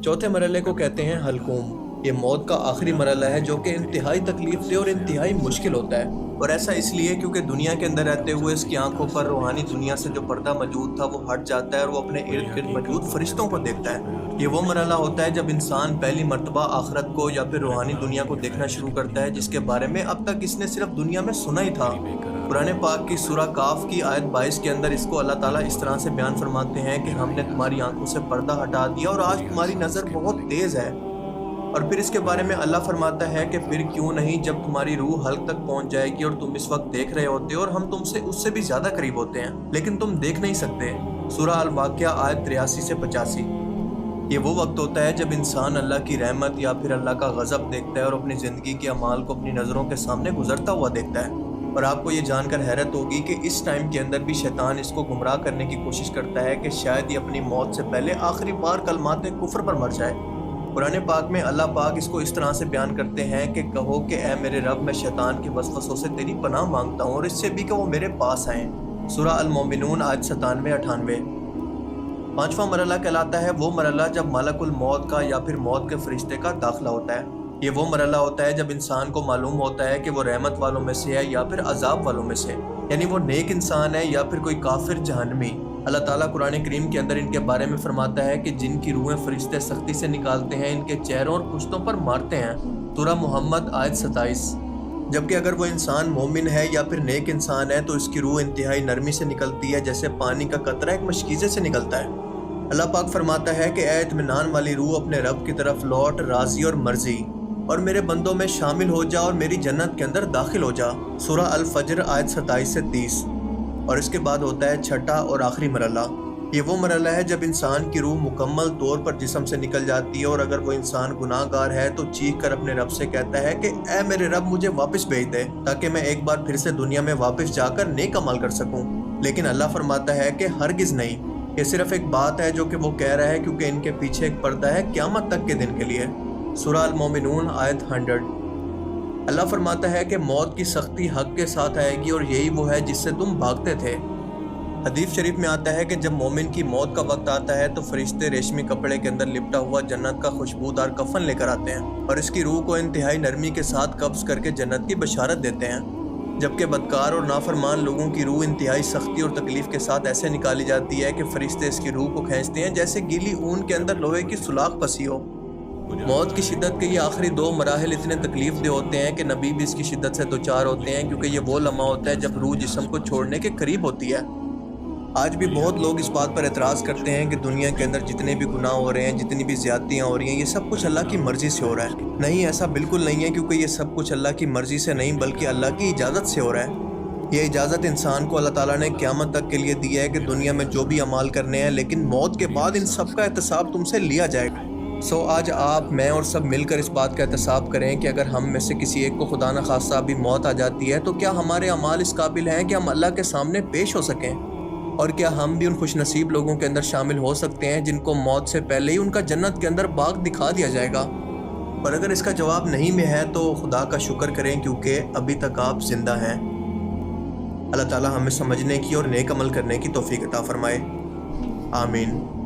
چوتھے مرحلے کو کہتے ہیں حلقوم۔ یہ موت کا آخری مرحلہ ہے جو کہ انتہائی تکلیف دہ اور انتہائی مشکل ہوتا ہے، اور ایسا اس لیے کیونکہ دنیا کے اندر رہتے ہوئے اس کی آنکھوں پر روحانی دنیا سے جو پردہ موجود تھا وہ ہٹ جاتا ہے اور وہ اپنے ارد گرد موجود فرشتوں کو دیکھتا ہے۔ یہ وہ مرحلہ ہوتا ہے جب انسان پہلی مرتبہ آخرت کو یا پھر روحانی دنیا کو دیکھنا شروع کرتا ہے، جس کے بارے میں اب تک اس نے صرف دنیا میں سنا ہی تھا۔ قرآن پاک کی سورہ کاف کی آیت 22 کے اندر اس کو اللہ تعالیٰ اس طرح سے بیان فرماتے ہیں کہ ہم نے تمہاری آنکھوں سے پردہ ہٹا دیا اور آج تمہاری نظر بہت تیز ہے۔ اور پھر اس کے بارے میں اللہ فرماتا ہے کہ پھر کیوں نہیں جب تمہاری روح حلق تک پہنچ جائے گی اور تم اس وقت دیکھ رہے ہوتے اور ہم تم سے اس سے بھی زیادہ قریب ہوتے ہیں لیکن تم دیکھ نہیں سکتے۔ سورہ الواقعہ آیت 83 سے 85۔ یہ وہ وقت ہوتا ہے جب انسان اللہ کی رحمت یا پھر اللہ کا غضب دیکھتا ہے اور اپنی زندگی کے اعمال کو اپنی نظروں کے سامنے گزرتا ہوا دیکھتا ہے۔ اور آپ کو یہ جان کر حیرت ہوگی کہ اس ٹائم کے اندر بھی شیطان اس کو گمراہ کرنے کی کوشش کرتا ہے کہ شاید یہ اپنی موت سے پہلے آخری بار کلمات کفر پر مر جائے۔ قرآن پاک میں اللہ پاک اس کو اس طرح سے بیان کرتے ہیں کہ کہو کہ اے میرے رب، میں شیطان کے وسوسوں سے تیری پناہ مانگتا ہوں اور اس سے بھی کہ وہ میرے پاس آئیں۔ سورہ المومنون آیت 97-98۔ پانچواں مرحلہ کہلاتا ہے وہ مرحلہ جب ملک الموت کا یا پھر موت کے فرشتے کا داخلہ ہوتا ہے۔ یہ وہ مرحلہ ہوتا ہے جب انسان کو معلوم ہوتا ہے کہ وہ رحمت والوں میں سے ہے یا پھر عذاب والوں میں سے، یعنی وہ نیک انسان ہے یا پھر کوئی کافر جہنمی۔ اللہ تعالیٰ قرآن کریم کے اندر ان کے بارے میں فرماتا ہے کہ جن کی روحیں فرشتے سختی سے نکالتے ہیں ان کے چہروں اور پشتوں پر مارتے ہیں۔ سورہ محمد آیت 27۔ جبکہ اگر وہ انسان مومن ہے یا پھر نیک انسان ہے تو اس کی روح انتہائی نرمی سے نکلتی ہے، جیسے پانی کا قطرہ ایک مشکیزے سے نکلتا ہے۔ اللہ پاک فرماتا ہے کہ اے اطمینان والی روح، اپنے رب کی طرف لوٹ، راضی اور مرضی، اور میرے بندوں میں شامل ہو جا اور میری جنت کے اندر داخل ہو جا۔ سورہ الفجر آیت 27 سے 30۔ اور اس کے بعد ہوتا ہے چھٹا اور آخری مرحلہ۔ یہ وہ مرحلہ ہے جب انسان کی روح مکمل طور پر جسم سے نکل جاتی ہے، اور اگر وہ انسان گناہ گار ہے تو چیخ کر اپنے رب سے کہتا ہے کہ اے میرے رب، مجھے واپس بھیج دے تاکہ میں ایک بار پھر سے دنیا میں واپس جا کر نیک عمل کر سکوں۔ لیکن اللہ فرماتا ہے کہ ہرگز نہیں، یہ صرف ایک بات ہے جو کہ وہ کہہ رہا ہے کیونکہ ان کے پیچھے ایک پردہ ہے قیامت تک کے دن کے لیے۔ سورہ المومنون آیت 100۔ اللہ فرماتا ہے کہ موت کی سختی حق کے ساتھ آئے گی اور یہی وہ ہے جس سے تم بھاگتے تھے۔ حدیث شریف میں آتا ہے کہ جب مومن کی موت کا وقت آتا ہے تو فرشتے ریشمی کپڑے کے اندر لپٹا ہوا جنت کا خوشبودار کفن لے کر آتے ہیں اور اس کی روح کو انتہائی نرمی کے ساتھ قبض کر کے جنت کی بشارت دیتے ہیں، جبکہ بدکار اور نافرمان لوگوں کی روح انتہائی سختی اور تکلیف کے ساتھ ایسے نکالی جاتی ہے کہ فرشتے اس کی روح کو کھینچتے ہیں جیسے گیلی اون کے اندر لوہے کی سوراخ پسی ہو۔ موت کی شدت کے یہ آخری دو مراحل اتنے تکلیف دہ ہوتے ہیں کہ نبی بھی اس کی شدت سے دوچار ہوتے ہیں، کیونکہ یہ وہ لمحہ ہوتا ہے جب روح جسم کو چھوڑنے کے قریب ہوتی ہے۔ آج بھی بہت لوگ اس بات پر اعتراض کرتے ہیں کہ دنیا کے اندر جتنے بھی گناہ ہو رہے ہیں، جتنی بھی زیادتیاں ہو رہی ہیں، یہ سب کچھ اللہ کی مرضی سے ہو رہا ہے۔ نہیں، ایسا بالکل نہیں ہے، کیونکہ یہ سب کچھ اللہ کی مرضی سے نہیں بلکہ اللہ کی اجازت سے ہو رہا ہے۔ یہ اجازت انسان کو اللہ تعالیٰ نے قیامت تک کے لیے دی ہے کہ دنیا میں جو بھی اعمال کرنے ہیں، لیکن موت کے بعد ان سب کا احتساب تم سے لیا جائے گا۔ آج آپ، میں اور سب مل کر اس بات کا احتساب کریں کہ اگر ہم میں سے کسی ایک کو خدا نخواستہ ابھی موت آ جاتی ہے تو کیا ہمارے اعمال اس قابل ہیں کہ ہم اللہ کے سامنے پیش ہو سکیں؟ اور کیا ہم بھی ان خوش نصیب لوگوں کے اندر شامل ہو سکتے ہیں جن کو موت سے پہلے ہی ان کا جنت کے اندر باغ دکھا دیا جائے گا؟ اور اگر اس کا جواب نہیں میں ہے تو خدا کا شکر کریں، کیونکہ ابھی تک آپ زندہ ہیں۔ اللہ تعالیٰ ہمیں سمجھنے کی اور نیک عمل کرنے کی توفیق عطا فرمائے۔ آمین۔